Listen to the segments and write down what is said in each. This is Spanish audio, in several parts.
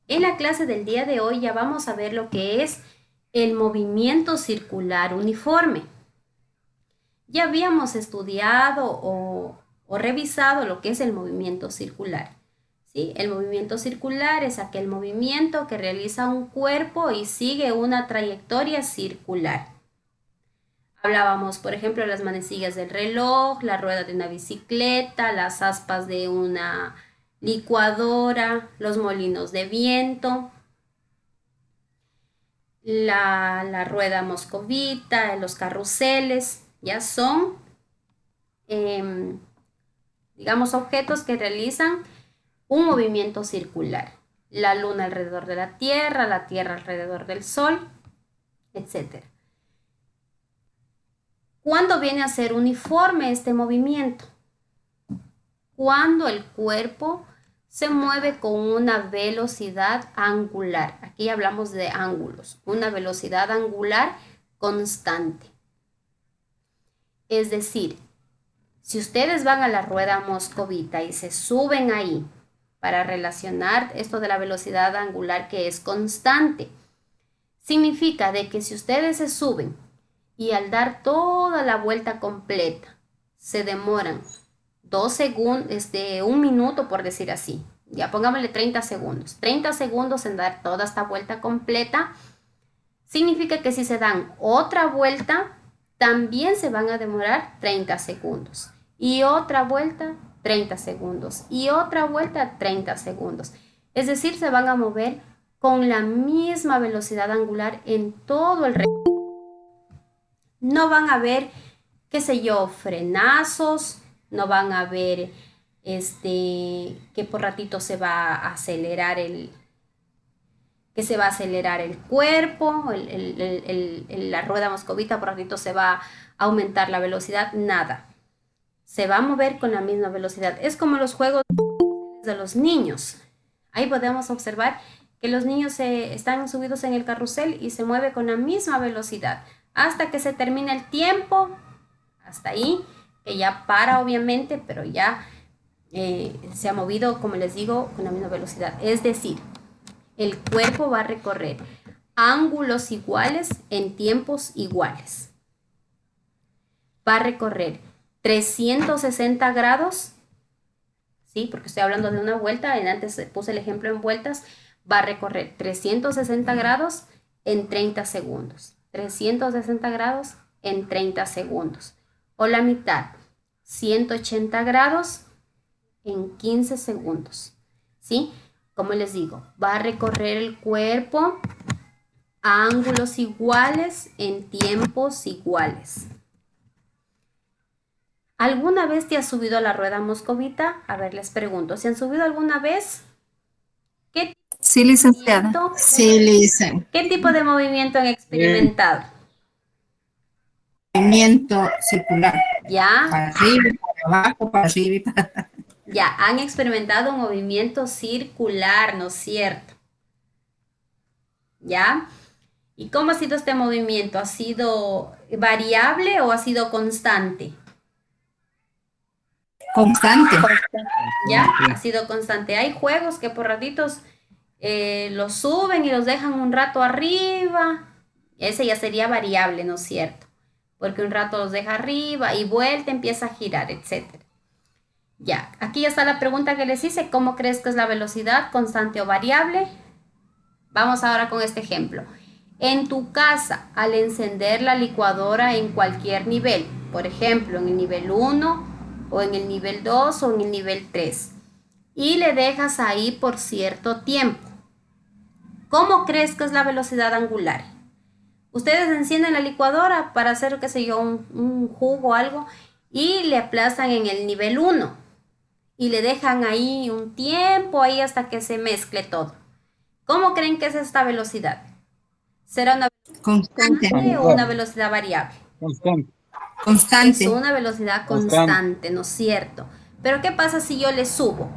En la clase del día de hoy ya vamos a ver lo que es el movimiento circular uniforme. Ya habíamos estudiado o revisado lo que es el movimiento circular. ¿Sí? El movimiento circular es aquel movimiento que realiza un cuerpo y sigue una trayectoria circular. Hablábamos, por ejemplo, de las manecillas del reloj, la rueda de una bicicleta, las aspas de una licuadora, los molinos de viento, la rueda moscovita, los carruseles, ya son, em, digamos, objetos que realizan un movimiento circular. La luna alrededor de la Tierra alrededor del Sol, etcétera. ¿Cuándo viene a ser uniforme este movimiento? Cuando el cuerpo se mueve con una velocidad angular. Aquí hablamos de ángulos, una velocidad angular constante. Es decir, si ustedes van a la rueda moscovita y se suben ahí para relacionar esto de la velocidad angular que es constante, significa de que si ustedes se suben y al dar toda la vuelta completa se demoran 2 segundos, un minuto por decir así, ya pongámosle 30 segundos, 30 segundos en dar toda esta vuelta completa, significa que si se dan otra vuelta, también se van a demorar 30 segundos. Y otra vuelta, 30 segundos. Y otra vuelta, 30 segundos. Es decir, se van a mover con la misma velocidad angular en todo el recorrido. No van a ver, qué sé yo, frenazos, no van a ver que por ratito se va a acelerar que se va a acelerar el cuerpo, la rueda moscovita por ratito se va a aumentar la velocidad, nada. Se va a mover con la misma velocidad. Es como los juegos de los niños. Ahí podemos observar que los niños están subidos en el carrusel y se mueve con la misma velocidad hasta que se termina el tiempo, hasta ahí, que ya para obviamente, pero ya se ha movido, como les digo, con la misma velocidad. Es decir, el cuerpo va a recorrer ángulos iguales en tiempos iguales. Va a recorrer 360 grados, ¿sí? Porque estoy hablando de una vuelta, antes puse el ejemplo en vueltas, va a recorrer 360 grados en 30 segundos. 360 grados en 30 segundos. O la mitad, 180 grados en 15 segundos, ¿sí? Como les digo, va a recorrer el cuerpo a ángulos iguales en tiempos iguales. ¿Alguna vez te has subido a la rueda moscovita? A ver, les pregunto, ¿se han subido alguna vez? ¿Qué Sí, licenciada. movimiento, Sí, licenciada. qué tipo de movimiento han experimentado? Movimiento circular. ¿Ya? Para arriba, para abajo, para arriba y para... Ya, han experimentado un movimiento circular, ¿no es cierto? ¿Ya? ¿Y cómo ha sido este movimiento? ¿Ha sido variable o ha sido constante? Constante. ¿Ya? Ha sido constante. Hay juegos que por ratitos los suben y los dejan un rato arriba. Ese ya sería variable, ¿no es cierto? Porque un rato los deja arriba y vuelta, empieza a girar, etcétera. Ya, aquí ya está la pregunta que les hice. ¿Cómo crees que es la velocidad, constante o variable? Vamos ahora con este ejemplo. En tu casa, al encender la licuadora en cualquier nivel, por ejemplo, en el nivel 1 o en el nivel 2 o en el nivel 3, y le dejas ahí por cierto tiempo, ¿cómo crees que es la velocidad angular? Ustedes encienden la licuadora para hacer, qué sé yo, un jugo o algo y le aplastan en el nivel 1 y le dejan ahí un tiempo ahí hasta que se mezcle todo. ¿Cómo creen que es esta velocidad? ¿Será una Constante. constante o una velocidad variable? Es Constante. una velocidad constante, ¿no es cierto? Pero ¿qué pasa si yo le subo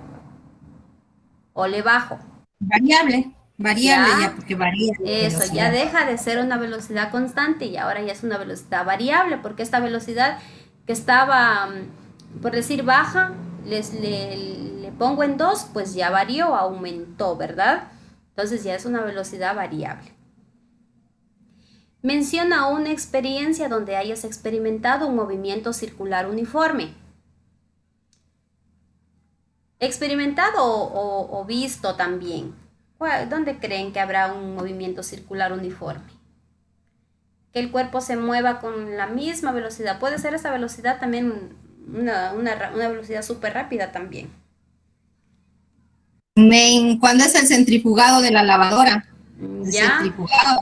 o le bajo? Variable. Variable ya, Ya, porque varía de eso ya velocidad. deja de ser una velocidad constante y ahora ya es una velocidad variable, porque esta velocidad que estaba, por decir, baja, le pongo en 2, pues ya varió, aumentó, ¿verdad? Entonces ya es una velocidad variable. Menciona una experiencia donde hayas experimentado un movimiento circular uniforme. Experimentado o visto también. ¿Dónde creen que habrá un movimiento circular uniforme? Que el cuerpo se mueva con la misma velocidad. Puede ser esa velocidad también una velocidad súper rápida también. ¿Cuándo es el centrifugado de la lavadora? El Ya, centrifugado.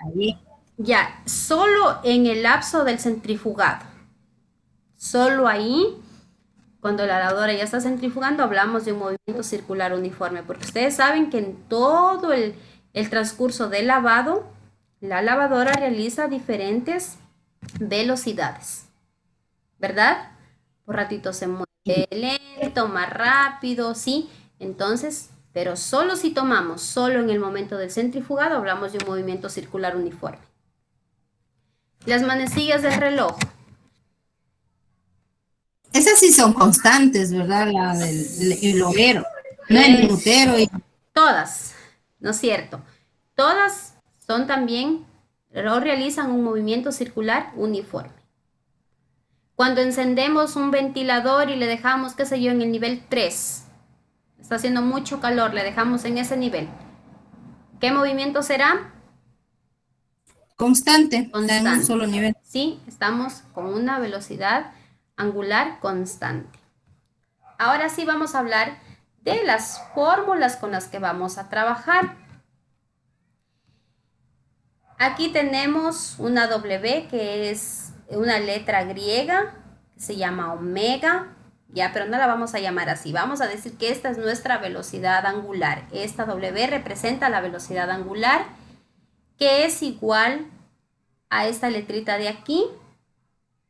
Ahí. ya, solo en el lapso del centrifugado. Solo ahí, cuando la lavadora ya está centrifugando, hablamos de un movimiento circular uniforme, porque ustedes saben que en todo el transcurso del lavado, la lavadora realiza diferentes velocidades, ¿verdad? Por ratito se mueve lento, más rápido, ¿sí? Entonces, pero solo si tomamos, solo en el momento del centrifugado, hablamos de un movimiento circular uniforme. Las manecillas del reloj. Esas sí son constantes, ¿verdad? La del hilero. No el minutero. Todas, ¿no es cierto? Todas son también o realizan un movimiento circular uniforme. Cuando encendemos un ventilador y le dejamos, qué sé yo, en el nivel 3, está haciendo mucho calor, le dejamos en ese nivel. ¿Qué movimiento será? Constante, está en un Constante. solo nivel. Sí, estamos con una velocidad angular constante. Ahora sí vamos a hablar de las fórmulas con las que vamos a trabajar. Aquí tenemos una W que es una letra griega que se llama omega, ya, pero no la vamos a llamar así. Vamos a decir que esta es nuestra velocidad angular. Esta W representa la velocidad angular, que es igual a esta letrita de aquí,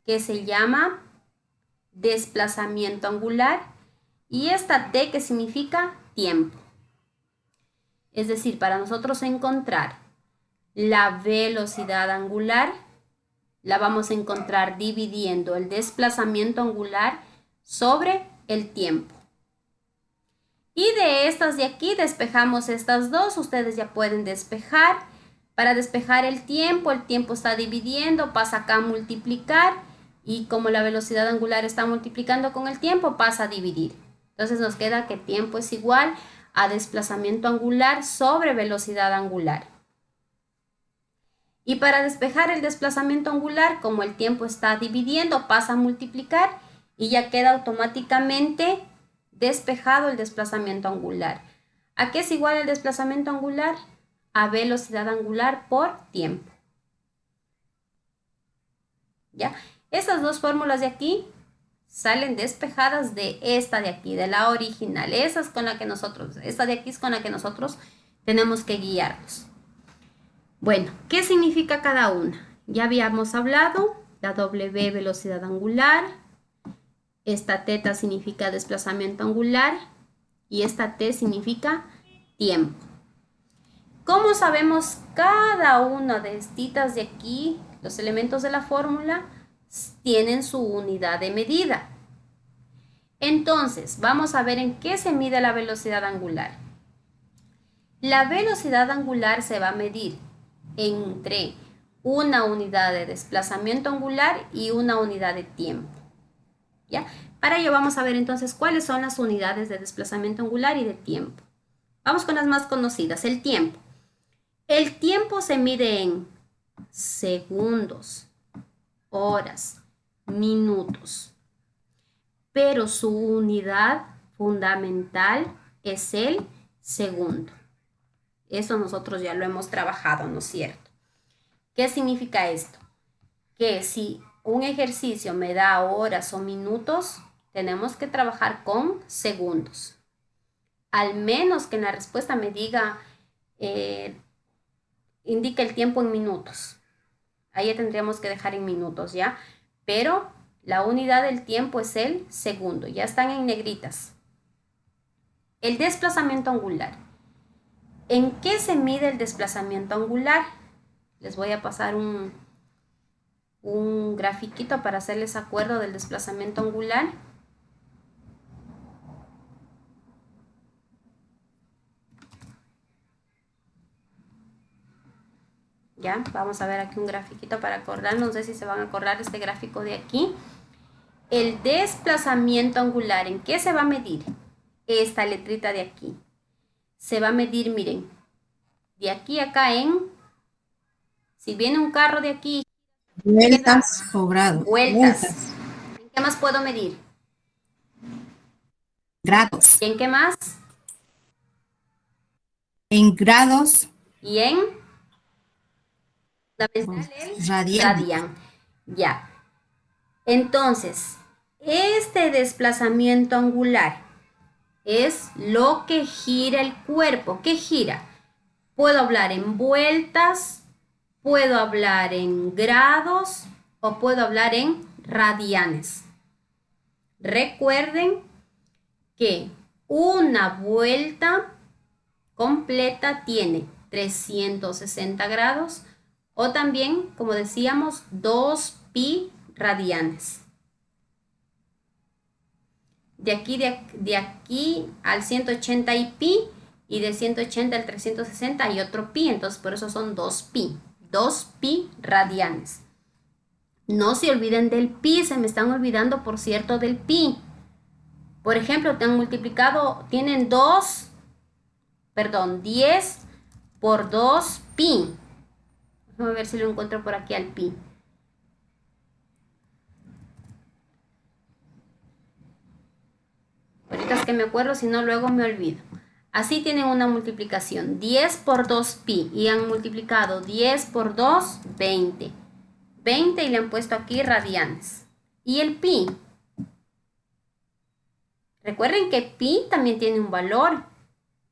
que se llama desplazamiento angular, y esta T que significa tiempo. Es decir, para nosotros encontrar la velocidad angular, la vamos a encontrar dividiendo el desplazamiento angular sobre el tiempo. Y de estas de aquí despejamos estas dos, ustedes ya pueden despejar. Para despejar el tiempo está dividiendo, pasa acá a multiplicar, y como la velocidad angular está multiplicando con el tiempo, pasa a dividir. Entonces nos queda que tiempo es igual a desplazamiento angular sobre velocidad angular. Y para despejar el desplazamiento angular, como el tiempo está dividiendo, pasa a multiplicar y ya queda automáticamente despejado el desplazamiento angular. ¿A qué es igual el desplazamiento angular? A velocidad angular por tiempo. ¿Ya? Estas dos fórmulas de aquí salen despejadas de esta de aquí, de la original. Esta de aquí es con la que nosotros tenemos que guiarnos. Bueno, ¿qué significa cada una? Ya habíamos hablado, la W velocidad angular, esta θ significa desplazamiento angular y esta T significa tiempo. ¿Cómo sabemos cada una de estas de aquí? Los elementos de la fórmula tienen su unidad de medida. Entonces, vamos a ver en qué se mide la velocidad angular. La velocidad angular se va a medir entre una unidad de desplazamiento angular y una unidad de tiempo. ¿Ya? Para ello vamos a ver entonces cuáles son las unidades de desplazamiento angular y de tiempo. Vamos con las más conocidas, el tiempo. El tiempo se mide en segundos, horas, minutos, pero su unidad fundamental es el segundo. Eso nosotros ya lo hemos trabajado, ¿no es cierto? ¿Qué significa esto? Que si un ejercicio me da horas o minutos, tenemos que trabajar con segundos. Al menos que en la respuesta me diga, indica el tiempo en minutos. Ahí ya tendríamos que dejar en minutos, ¿ya? Pero la unidad del tiempo es el segundo. Ya están en negritas. El desplazamiento angular. ¿En qué se mide el desplazamiento angular? Les voy a pasar un grafiquito para hacerles acuerdo del desplazamiento angular. Ya, vamos a ver aquí un grafiquito para acordarnos. No sé si se van a acordar de este gráfico de aquí. El desplazamiento angular, ¿en qué se va a medir? Esta letrita de aquí. Se va a medir, miren, de aquí a acá si viene un carro de aquí, Vueltas o grados. vueltas. Vueltas. ¿En qué más puedo medir? Grados. ¿Y en qué más? En grados. Y en fundamental el Radian. radian. Ya. Entonces, este desplazamiento angular es lo que gira el cuerpo. ¿Qué gira? Puedo hablar en vueltas, puedo hablar en grados o puedo hablar en radianes. Recuerden que una vuelta completa tiene 360 grados o también, como decíamos, 2pi radianes. De aquí al 180 y pi, y de 180 al 360 hay otro pi, entonces por eso son 2pi, 2pi radianes. No se olviden del pi, se me están olvidando, por cierto, del pi. Por ejemplo, te han multiplicado, tienen 10 por 2 pi. Vamos a ver si lo encuentro por aquí al pi. Ahorita es que me acuerdo, si no luego me olvido. Así tienen una multiplicación, 10 por 2 pi, y han multiplicado 10 por 2, 20. 20 y le han puesto aquí radianes. Y el pi. Recuerden que pi también tiene un valor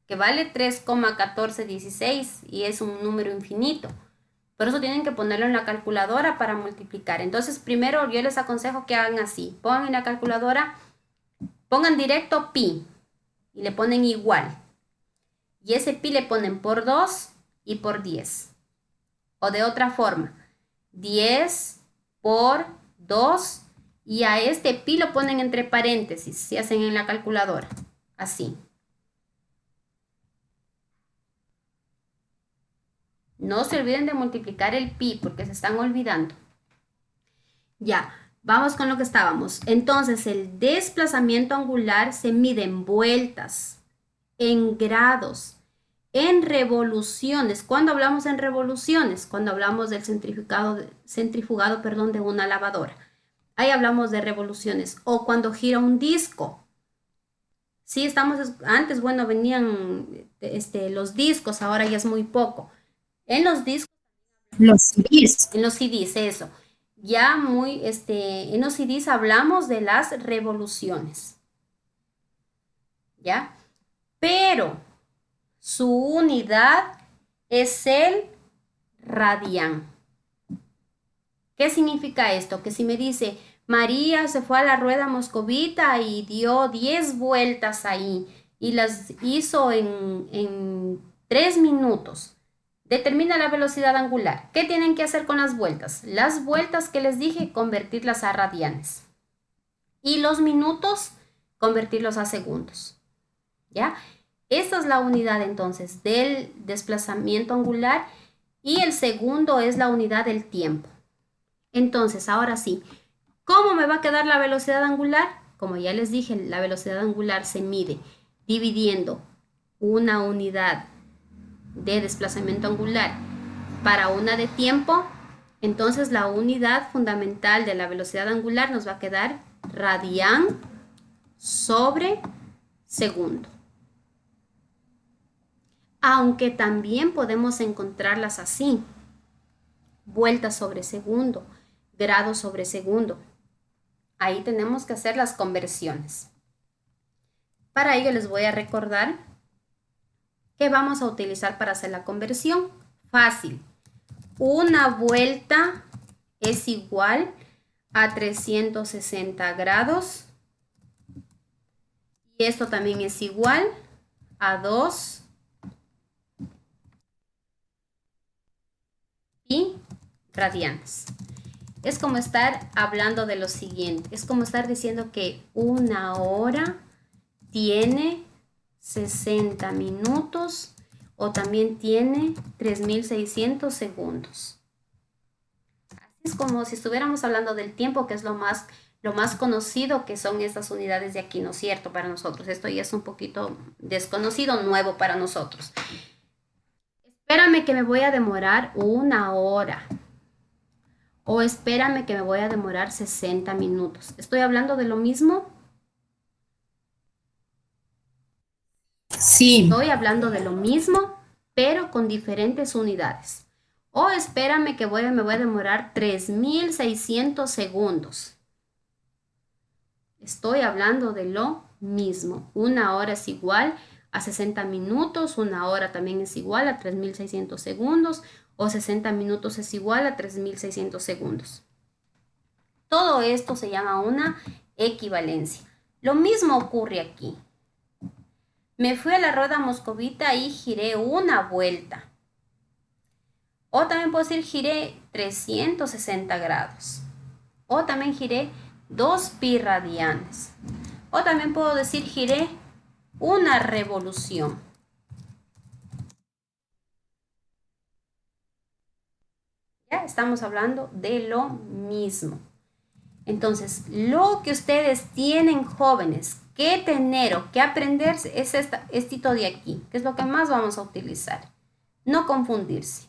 que vale 3,1416 y es un número infinito. Por eso tienen que ponerlo en la calculadora para multiplicar. Entonces, primero yo les aconsejo que hagan así. Pongan en la calculadora, pongan directo pi y le ponen igual. Y ese pi le ponen por 2 y por 10. O de otra forma, 10 por 2 y a este pi lo ponen entre paréntesis, si hacen en la calculadora. Así. No se olviden de multiplicar el pi porque se están olvidando. Ya, vamos con lo que estábamos. Entonces, el desplazamiento angular se mide en vueltas, en grados, en revoluciones. ¿Cuándo hablamos en revoluciones? Cuando hablamos del centrifugado, de una lavadora. Ahí hablamos de revoluciones. O cuando gira un disco. Sí, antes, bueno, venían los discos, ahora ya es muy poco. En los discos, Los CDs. en los CDs, eso. Ya en los CDs hablamos de las revoluciones. ¿Ya? Pero su unidad es el radian. ¿Qué significa esto? Que si me dice, María se fue a la rueda moscovita y dio 10 vueltas ahí y las hizo en 3 minutos. Determina la velocidad angular. ¿Qué tienen que hacer con las vueltas? Las vueltas que les dije, convertirlas a radianes. Y los minutos, convertirlos a segundos. ¿Ya? Esta es la unidad entonces del desplazamiento angular y el segundo es la unidad del tiempo. Entonces, ahora sí, ¿cómo me va a quedar la velocidad angular? Como ya les dije, la velocidad angular se mide dividiendo una unidad de desplazamiento angular para una de tiempo. Entonces, la unidad fundamental de la velocidad angular nos va a quedar radian sobre segundo. Aunque también podemos encontrarlas así. Vueltas sobre segundo, grados sobre segundo. Ahí tenemos que hacer las conversiones. Para ello les voy a recordar que vamos a utilizar para hacer la conversión. Fácil. Una vuelta es igual a 360 grados. Y esto también es igual a 2 pi radianes. Es como estar hablando de lo siguiente. Es como estar diciendo que una hora tiene 60 minutos o también tiene 3600 segundos. Así es como si estuviéramos hablando del tiempo, que es lo más conocido, que son estas unidades de aquí, ¿no es cierto? Para nosotros. Esto ya es un poquito desconocido, nuevo para nosotros. Espérame que me voy a demorar 1 hora. O espérame que me voy a demorar 60 minutos. ¿Estoy hablando de lo mismo? Sí. Estoy hablando de lo mismo, pero con diferentes unidades. O espérame que me voy a demorar 3600 segundos. Estoy hablando de lo mismo. 1 hora es igual a 60 minutos, 1 hora también es igual a 3600 segundos, o 60 minutos es igual a 3600 segundos. Todo esto se llama una equivalencia. Lo mismo ocurre aquí. Me fui a la rueda moscovita y giré una vuelta. O también puedo decir giré 360 grados. O también giré 2 pi radianes. O también puedo decir giré una revolución. Ya estamos hablando de lo mismo. Entonces, lo que ustedes tienen, jóvenes, que tener o que aprender es esto de aquí, que es lo que más vamos a utilizar. No confundirse.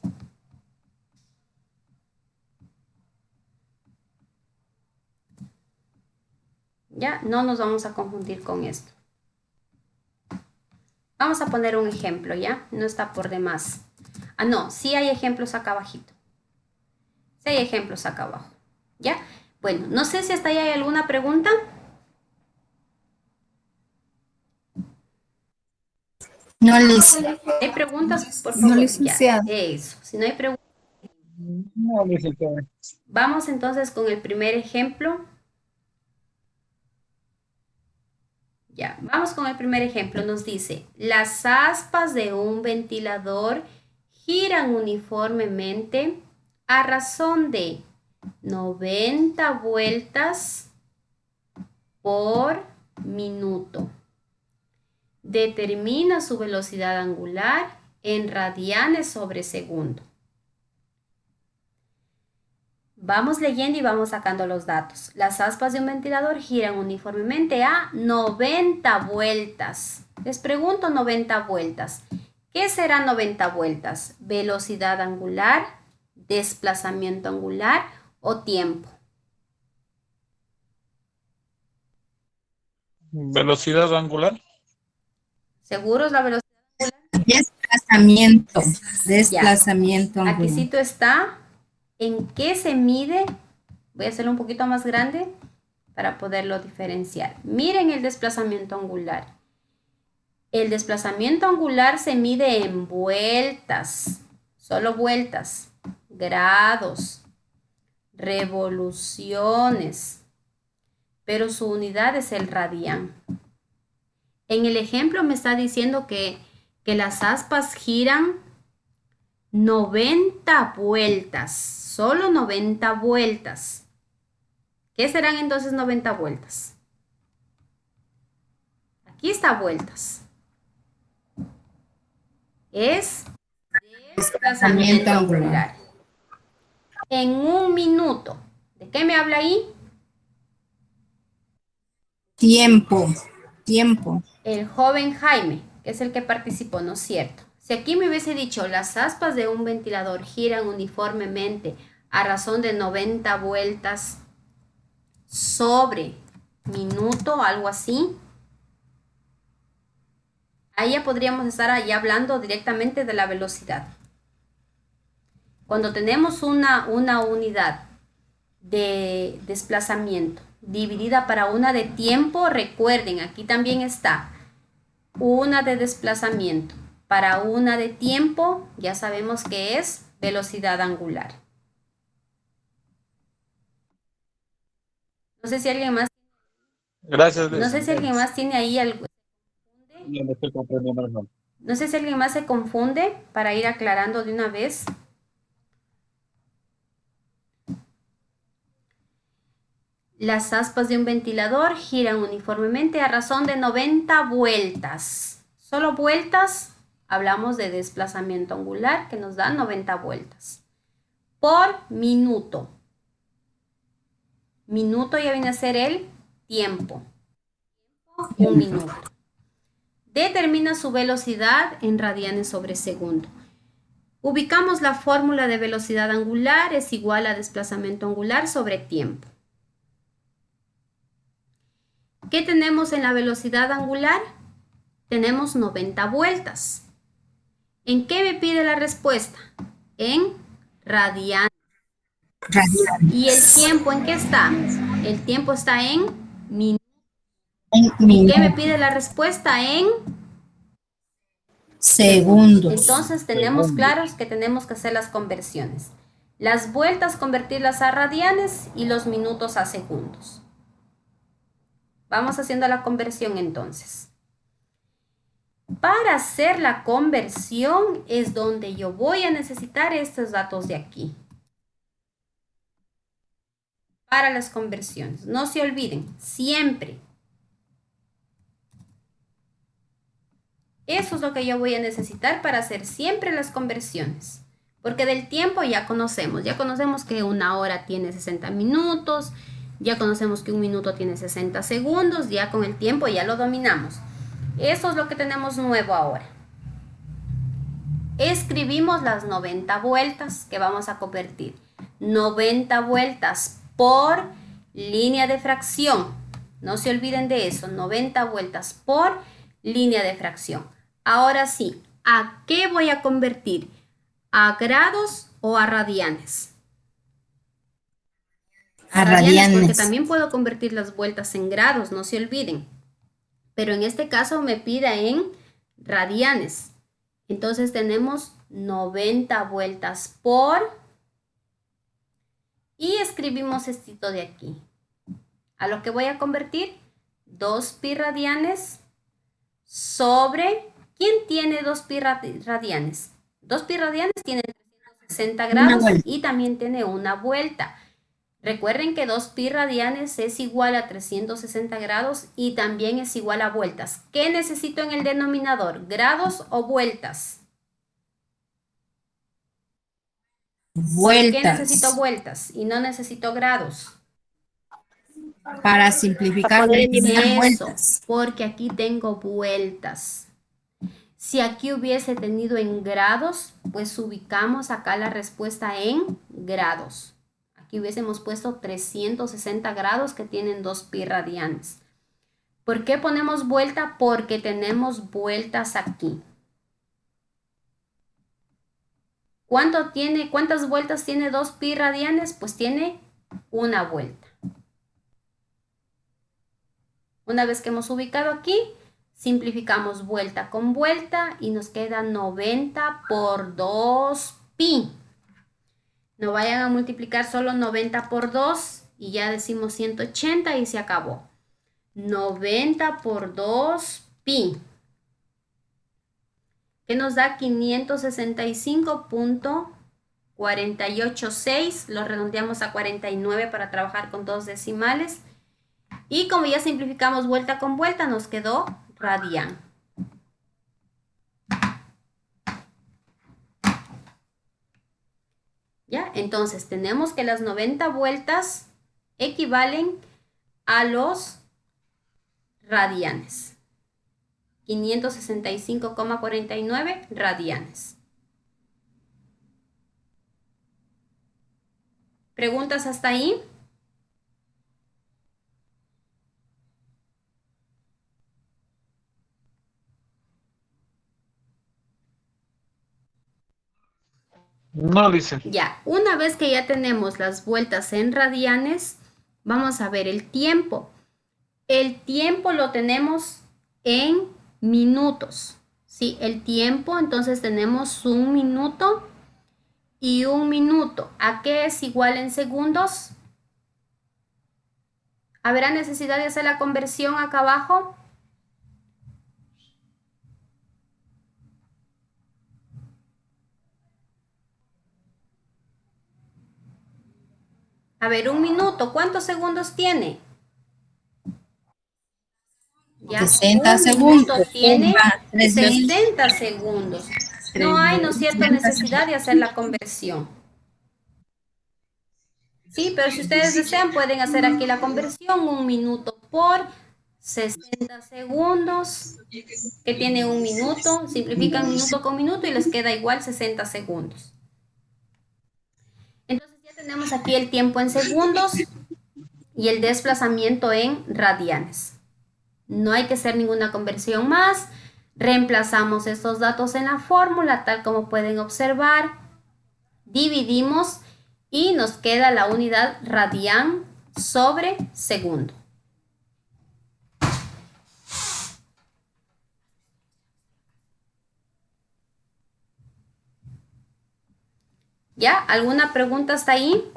Ya, no nos vamos a confundir con esto. Vamos a poner un ejemplo, ¿ya? No está por demás. Ah, no, sí hay ejemplos acá abajito. Sí hay ejemplos acá abajo, ¿ya? Bueno, no sé si hasta ahí hay alguna pregunta. No, licenciada. ¿Hay preguntas? Por No, favor, ya. licenciada. Eso. Si no hay preguntas, No, licenciada. vamos entonces con el primer ejemplo. Ya, vamos con el primer ejemplo. Nos dice, las aspas de un ventilador giran uniformemente a razón de 90 vueltas por minuto. Determina su velocidad angular en radianes sobre segundo. Vamos leyendo y vamos sacando los datos. Las aspas de un ventilador giran uniformemente a 90 vueltas. Les pregunto 90 vueltas. ¿Qué será 90 vueltas? ¿Velocidad angular, desplazamiento angular o tiempo? Velocidad angular. ¿Seguros la velocidad angular? Desplazamiento. Ya. Desplazamiento angular. Aquícito está. ¿En qué se mide? Voy a hacerlo un poquito más grande para poderlo diferenciar. Miren el desplazamiento angular. El desplazamiento angular se mide en vueltas, solo vueltas, grados, revoluciones, pero su unidad es el radián. En el ejemplo me está diciendo que las aspas giran 90 vueltas, solo 90 vueltas. ¿Qué serán entonces 90 vueltas? Aquí está vueltas. Es desplazamiento angular. En un minuto. ¿De qué me habla ahí? Tiempo. Tiempo. El joven Jaime, que es el que participó, ¿no es cierto? Si aquí me hubiese dicho, las aspas de un ventilador giran uniformemente a razón de 90 vueltas sobre minuto, algo así, ahí ya podríamos estar allá hablando directamente de la velocidad. Cuando tenemos una unidad de desplazamiento dividida para una de tiempo, recuerden, aquí también está una de desplazamiento. Para una de tiempo, ya sabemos que es velocidad angular. No sé si alguien más. Gracias. No sé si alguien más tiene ahí algo. No le estoy comprendiendo mejor. No sé si alguien más se confunde para ir aclarando de una vez. Las aspas de un ventilador giran uniformemente a razón de 90 vueltas. Solo vueltas hablamos de desplazamiento angular que nos da 90 vueltas. Por minuto. Minuto ya viene a ser el tiempo. Un minuto. Determina su velocidad en radianes sobre segundo. Ubicamos la fórmula de velocidad angular es igual a desplazamiento angular sobre tiempo. ¿Qué tenemos en la velocidad angular? Tenemos 90 vueltas. ¿En qué me pide la respuesta? En radianes. ¿Y el tiempo en qué está? El tiempo está en minutos. ¿Y qué me pide la respuesta? En segundos. Entonces tenemos claros que tenemos que hacer las conversiones. Las vueltas convertirlas a radianes y los minutos a segundos. Vamos haciendo la conversión entonces. Para hacer la conversión es donde yo voy a necesitar estos datos de aquí. Para las conversiones. No se olviden, siempre. Eso es lo que yo voy a necesitar para hacer siempre las conversiones. Porque del tiempo ya conocemos que una hora tiene 60 minutos, ya conocemos que un minuto tiene 60 segundos, ya con el tiempo ya lo dominamos. Eso es lo que tenemos nuevo ahora. Escribimos las 90 vueltas que vamos a convertir. 90 vueltas por línea de fracción. No se olviden de eso, 90 vueltas por línea de fracción. Ahora sí, ¿a qué voy a convertir? ¿A grados o a radianes? A radianes. Porque también puedo convertir las vueltas en grados, no se olviden. Pero en este caso me pide en radianes. Entonces tenemos 90 vueltas por... Y escribimos esto de aquí. A lo que voy a convertir 2 pi radianes sobre... ¿Quién tiene 2 pi radianes? 2 pi radianes tiene 360 grados y también tiene una vuelta. Recuerden que 2 pi radianes es igual a 360 grados y también es igual a vueltas. ¿Qué necesito en el denominador? ¿Grados o vueltas? Vueltas. ¿Por qué necesito vueltas y no necesito grados? Para simplificar vueltas. Porque aquí tengo vueltas. Si aquí hubiese tenido en grados, pues ubicamos acá la respuesta en grados. Aquí hubiésemos puesto 360 grados que tienen 2 pi radianes. ¿Por qué ponemos vuelta? Porque tenemos vueltas aquí. ¿Cuántas vueltas tiene 2 pi radianes? Pues tiene una vuelta. Una vez que hemos ubicado aquí, simplificamos vuelta con vuelta y nos queda 90 por 2 pi. No vayan a multiplicar solo 90 por 2 y ya decimos 180 y se acabó. 90 por 2 pi. Que nos da 565.486. Lo redondeamos a 49 para trabajar con 2 decimales. Y como ya simplificamos vuelta con vuelta, nos quedó radian. ¿Ya? Entonces, tenemos que las 90 vueltas equivalen a los radianes. 565,49 radianes. ¿Preguntas hasta ahí? No, dice. Ya, una vez que ya tenemos las vueltas en radianes, vamos a ver el tiempo. El tiempo lo tenemos en minutos. ¿Sí? El tiempo, entonces tenemos 1 minuto y 1 minuto. ¿A qué es igual en segundos? ¿Habrá necesidad de hacer la conversión acá abajo? A ver, 1 minuto, ¿cuántos segundos tiene? Ya, 60 un segundos. minuto tiene 3000. 60 segundos. No hay, ¿no es cierto?, necesidad de hacer la conversión. Sí, pero si ustedes desean, pueden hacer aquí la conversión, 1 minuto por 60 segundos, que tiene 1 minuto, simplifican minuto con minuto y les queda igual 60 segundos. Entonces ya tenemos aquí el tiempo en segundos y el desplazamiento en radianes. No hay que hacer ninguna conversión más. Reemplazamos estos datos en la fórmula, tal como pueden observar. Dividimos y nos queda la unidad radián sobre segundo. ¿Ya? ¿Alguna pregunta hasta ahí?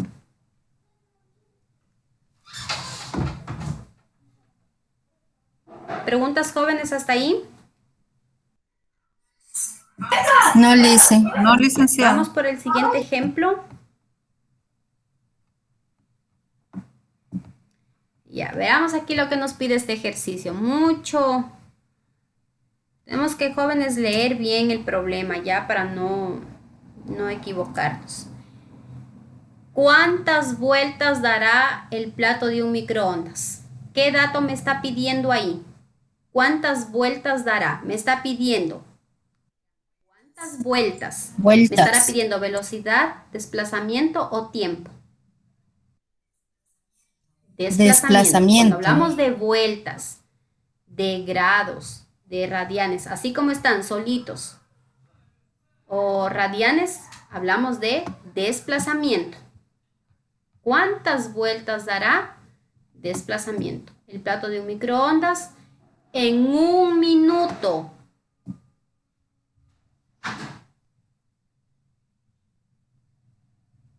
¿Preguntas, jóvenes, hasta ahí? No, Lice. No, licenciada. Vamos por el siguiente ejemplo. Ya, veamos aquí lo que nos pide este ejercicio. Tenemos que, jóvenes, leer bien el problema ya para no equivocarnos. ¿Cuántas vueltas dará el plato de un microondas? ¿Qué dato me está pidiendo ahí? ¿Cuántas vueltas dará? Me está pidiendo. ¿Cuántas vueltas? Me estará pidiendo velocidad, desplazamiento o tiempo. Desplazamiento. Cuando hablamos de vueltas, de grados, de radianes, así como están solitos o radianes, hablamos de desplazamiento. ¿Cuántas vueltas dará? Desplazamiento. El plato de un microondas en 1 minuto.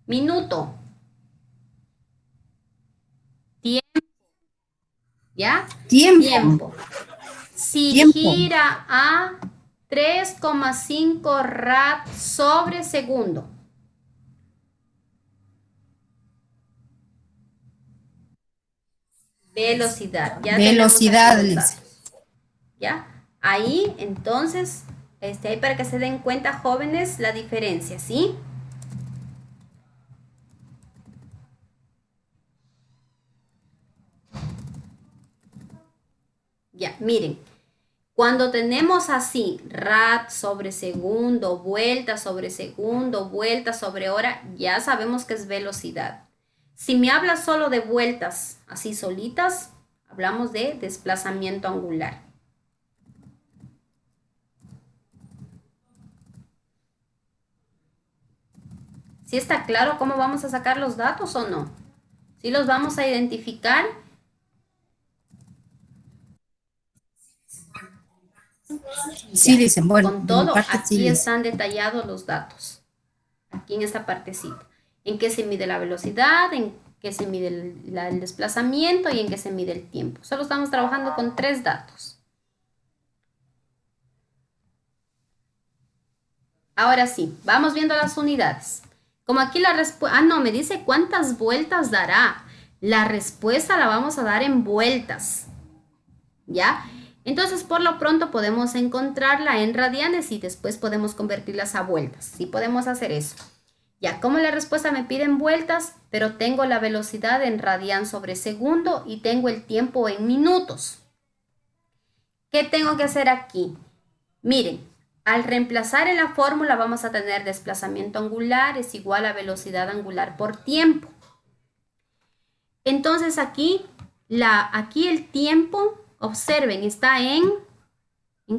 Minuto. Tiempo. ¿Ya? Tiempo. Si Tiempo. gira a 3,5 rad sobre segundo. Velocidad. Ya Velocidad, tenemos aquí los Lice. datos. ¿Ya? Ahí, entonces, ahí para que se den cuenta, jóvenes, la diferencia, ¿sí? Ya, miren. Cuando tenemos así, rad sobre segundo, vuelta sobre segundo, vuelta sobre hora, ya sabemos que es velocidad. Si me hablas solo de vueltas así solitas, hablamos de desplazamiento angular. ¿Sí está claro cómo vamos a sacar los datos o no? ¿Sí los vamos a identificar? Sí, Lice. Bueno, Con de mi todo, parte, sí, aquí Lice. están detallados los datos. Aquí en esta partecita. En qué se mide la velocidad, en qué se mide el desplazamiento y en qué se mide el tiempo. Solo estamos trabajando con 3 datos. Ahora sí, vamos viendo las unidades. Como aquí la respuesta... Ah, no, me dice cuántas vueltas dará. La respuesta la vamos a dar en vueltas. ¿Ya? Entonces, por lo pronto podemos encontrarla en radianes y después podemos convertirlas a vueltas. Sí podemos hacer eso. Ya, como la respuesta me pide en vueltas, pero tengo la velocidad en radian sobre segundo y tengo el tiempo en minutos. ¿Qué tengo que hacer aquí? Miren, al reemplazar en la fórmula vamos a tener desplazamiento angular es igual a velocidad angular por tiempo. Entonces aquí el tiempo, observen, está ¿en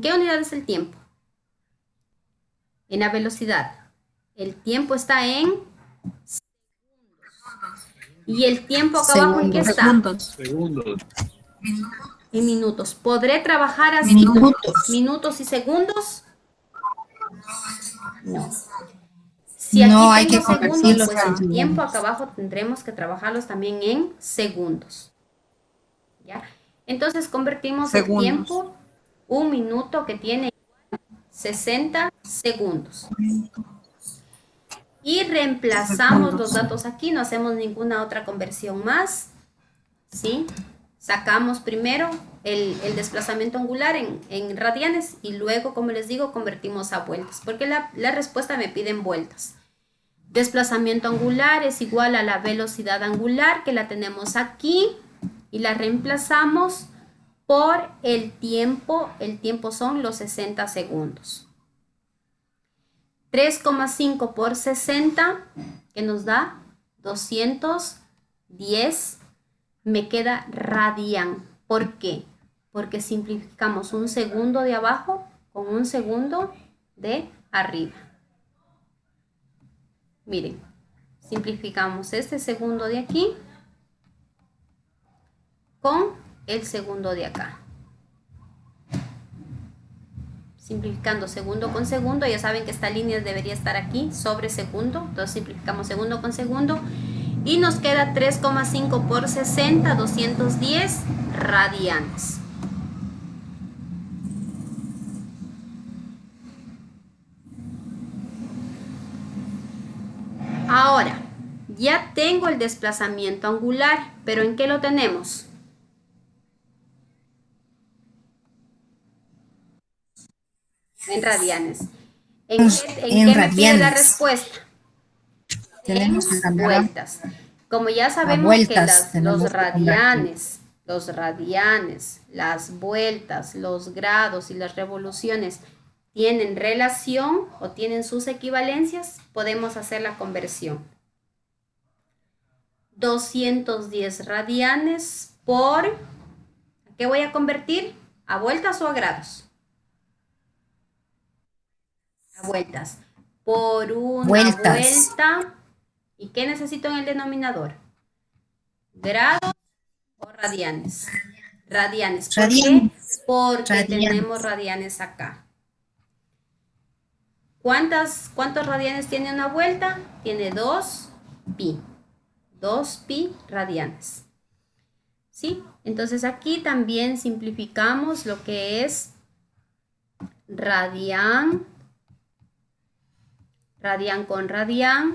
qué unidad es el tiempo? En la velocidad. El tiempo está en y el tiempo acá abajo ¿en qué está? Segundos. En minutos. ¿Podré trabajar así? Minutos y segundos. No. Si aquí No, hay tengo que segundos, convertirlos pues en el tiempo segundos. acá abajo tendremos que trabajarlos también en segundos. ¿Ya? Entonces convertimos el Segundos. tiempo, 1 minuto que tiene 60 segundos. Y reemplazamos los datos aquí, no hacemos ninguna otra conversión más. ¿Sí? Sacamos primero el desplazamiento angular en radianes y luego, como les digo, convertimos a vueltas, porque la respuesta me pide en vueltas. Desplazamiento angular es igual a la velocidad angular, que la tenemos aquí, y la reemplazamos por el tiempo. El tiempo son los 60 segundos. 3,5 por 60, que nos da 210, me queda radian. ¿Por qué? Porque simplificamos un segundo de abajo con un segundo de arriba. Miren, simplificamos este segundo de aquí con el segundo de acá. Simplificando segundo con segundo, ya saben que esta línea debería estar aquí sobre segundo, entonces simplificamos segundo con segundo y nos queda 3,5 por 60, 210 radianes. Ahora, ya tengo el desplazamiento angular, pero ¿en qué lo tenemos? En radianes. ¿En qué me pide la respuesta? Tenemos que cambiar Vueltas. Como ya sabemos vueltas, que los radianes, las vueltas, los grados y las revoluciones tienen relación o tienen sus equivalencias, podemos hacer la conversión. 210 radianes por, ¿a qué voy a convertir? ¿A vueltas o a grados? A vueltas. Por una vuelta. ¿Y qué necesito en el denominador? ¿Grados o radianes? Radianes. ¿Por qué? Porque tenemos radianes acá. ¿Cuántos radianes tiene una vuelta? Tiene 2pi. 2pi radianes. ¿Sí? Entonces aquí también simplificamos lo que es radian con radian,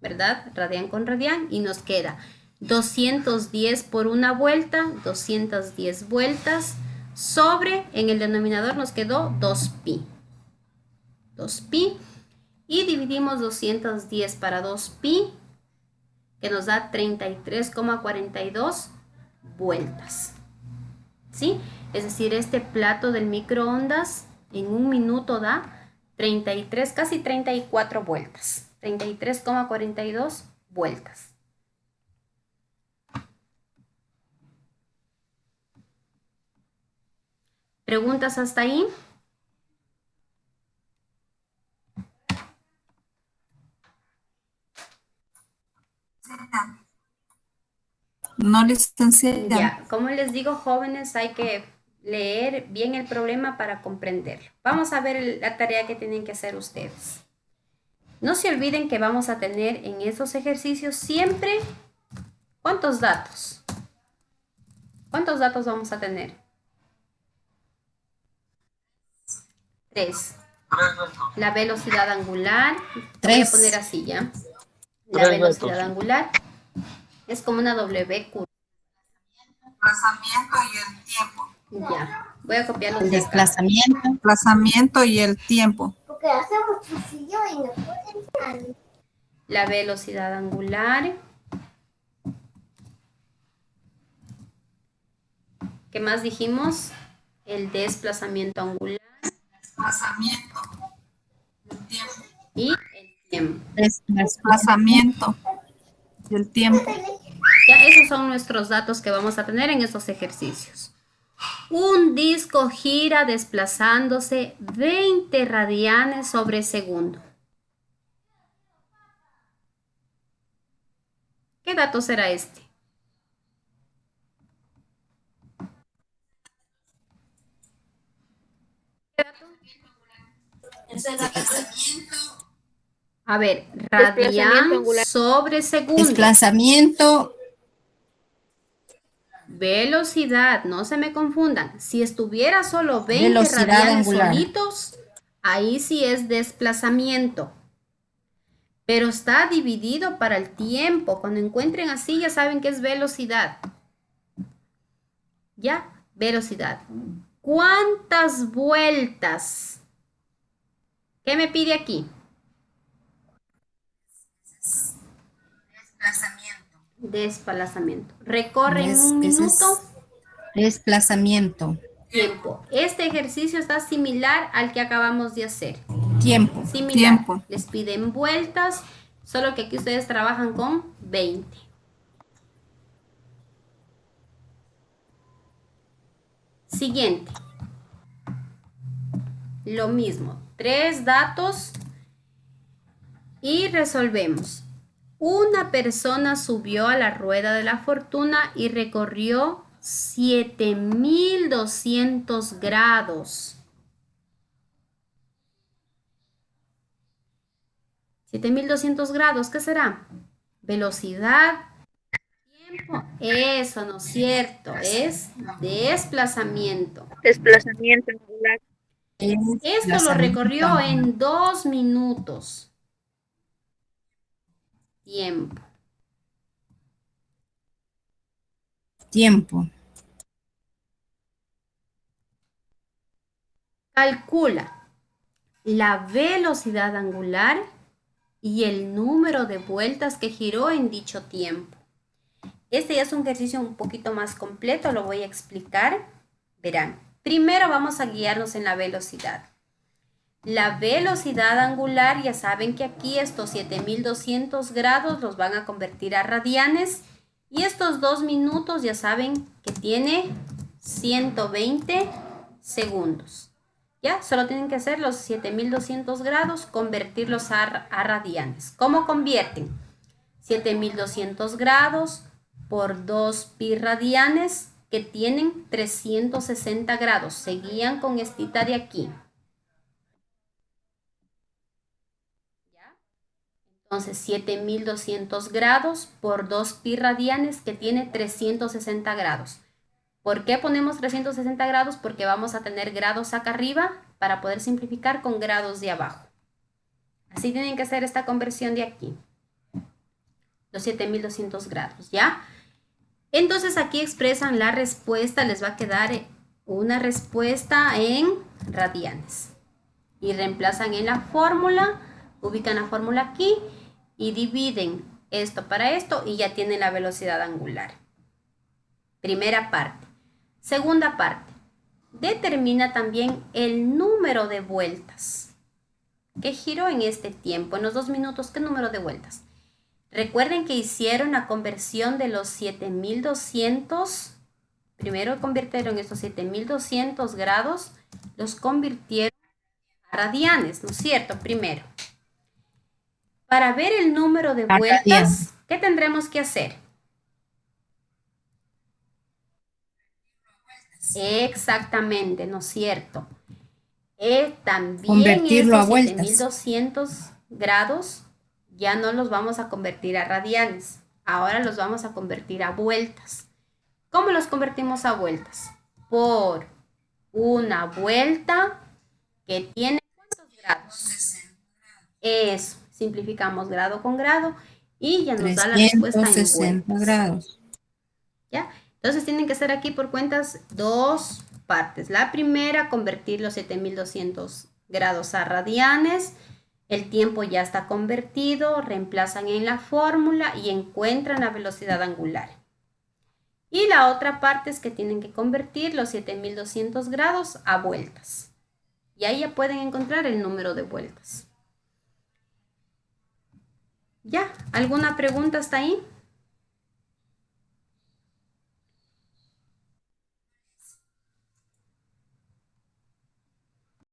¿verdad? Radian con radian, y nos queda 210 por una vuelta, 210 vueltas, sobre, en el denominador nos quedó 2pi. 2pi, y dividimos 210 para 2pi, que nos da 33,42 vueltas. ¿Sí? Es decir, este plato del microondas en un minuto da 33, casi 34 vueltas. 33,42 vueltas. ¿Preguntas hasta ahí? No, licenciada. Ya, como les digo, jóvenes, hay que leer bien el problema para comprenderlo. Vamos a ver la tarea que tienen que hacer ustedes. No se olviden que vamos a tener en esos ejercicios siempre, ¿cuántos datos? ¿Cuántos datos vamos a tener? 3. La velocidad angular. Voy a poner así ya. La velocidad angular es como una W curva. Desplazamiento y el tiempo. Ya, voy a copiar los el Desplazamiento y el tiempo. Porque hace mucho frío y no pueden salir. La velocidad angular. ¿Qué más dijimos? El desplazamiento angular. Desplazamiento. El tiempo. Y el tiempo. Desplazamiento. Y el tiempo. Ya, esos son nuestros datos que vamos a tener en estos ejercicios. Un disco gira desplazándose 20 radianes sobre segundo. ¿Qué dato será este? ¿Qué dato? A ver, radian sobre segundo. Desplazamiento. Velocidad, no se me confundan. Si estuviera solo 20 Velocidad radianes angular. solitos, ahí sí es desplazamiento. Pero está dividido para el tiempo. Cuando encuentren así ya saben que es velocidad. ¿Ya? Velocidad. ¿Cuántas vueltas? ¿Qué me pide aquí? Desplazamiento. Recorre en un Ese minuto. es desplazamiento. Tiempo. Este ejercicio está similar al que acabamos de hacer. Tiempo. Similar. Tiempo. Les piden vueltas, solo que aquí ustedes trabajan con 20. Siguiente. Lo mismo. 3 datos y resolvemos. Una persona subió a la rueda de la fortuna y recorrió 7200 grados. 7200 grados, ¿qué será? Velocidad, tiempo. Eso no es cierto, es desplazamiento. Desplazamiento angular. Esto lo recorrió en 2 minutos. Tiempo. Tiempo. Calcula la velocidad angular y el número de vueltas que giró en dicho tiempo. Este ya es un ejercicio un poquito más completo, lo voy a explicar. Verán, primero vamos a guiarnos en la velocidad. La velocidad angular, ya saben que aquí estos 7200 grados los van a convertir a radianes. Y estos 2 minutos ya saben que tiene 120 segundos. ¿Ya? Solo tienen que hacer los 7200 grados, convertirlos a radianes. ¿Cómo convierten? 7200 grados por 2 pi radianes que tienen 360 grados. Se guían con esta de aquí. ¿Ya? Entonces 7200 grados por 2 pi radianes que tiene 360 grados. ¿Por qué ponemos 360 grados? Porque vamos a tener grados acá arriba para poder simplificar con grados de abajo. Así tienen que hacer esta conversión de aquí. Los 7200 grados, ¿ya? Entonces aquí expresan la respuesta, les va a quedar una respuesta en radianes. Y reemplazan en la fórmula, ubican la fórmula aquí y dividen esto para esto y ya tienen la velocidad angular. Primera parte. Segunda parte. Determina también el número de vueltas que giró en este tiempo. En los 2 minutos, ¿qué número de vueltas? Recuerden que hicieron la conversión de los 7200. Primero convirtieron estos 7200 grados, los convirtieron a radianes, ¿no es cierto? Primero. Para ver el número de vueltas, ¿qué tendremos que hacer? Exactamente, ¿no es cierto? También Convertirlo a esos vueltas. 7200 grados ya no los vamos a convertir a radianes. Ahora los vamos a convertir a vueltas. ¿Cómo los convertimos a vueltas? Por una vuelta que tiene ¿cuántos grados? Eso, simplificamos grado con grado y ya nos da la respuesta en 360 vueltas. grados. ¿Ya? Entonces tienen que hacer aquí por cuentas 2 partes. La primera, convertir los 7200 grados a radianes. El tiempo ya está convertido, reemplazan en la fórmula y encuentran la velocidad angular. Y la otra parte es que tienen que convertir los 7200 grados a vueltas. Y ahí ya pueden encontrar el número de vueltas. ¿Ya? ¿Alguna pregunta hasta ahí?